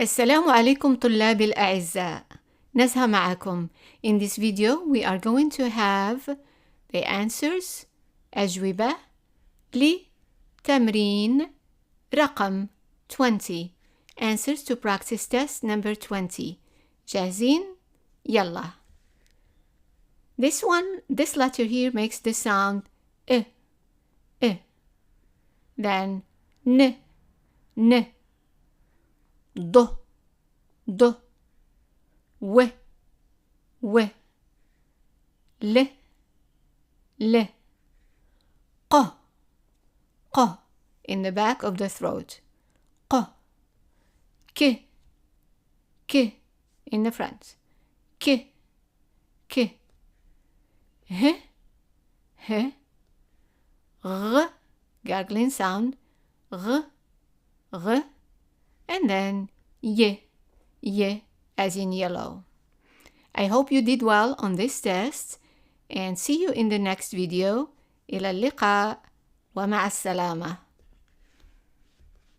السلام عليكم طلابي الأعزاء. نزهة معكم. In this video we are going to have the answers أجوبة لتمرين رقم 20 Answers to practice test number 20. جاهزين؟ يلا. This letter here makes the sound I. Then N. ض و ل ق in the back of the throat ق ك in the front ك ه غ gargling sound غ and then ye as in yellow. I hope you did well on this test and see you in the next video. إلى اللقاء ومع السلامة.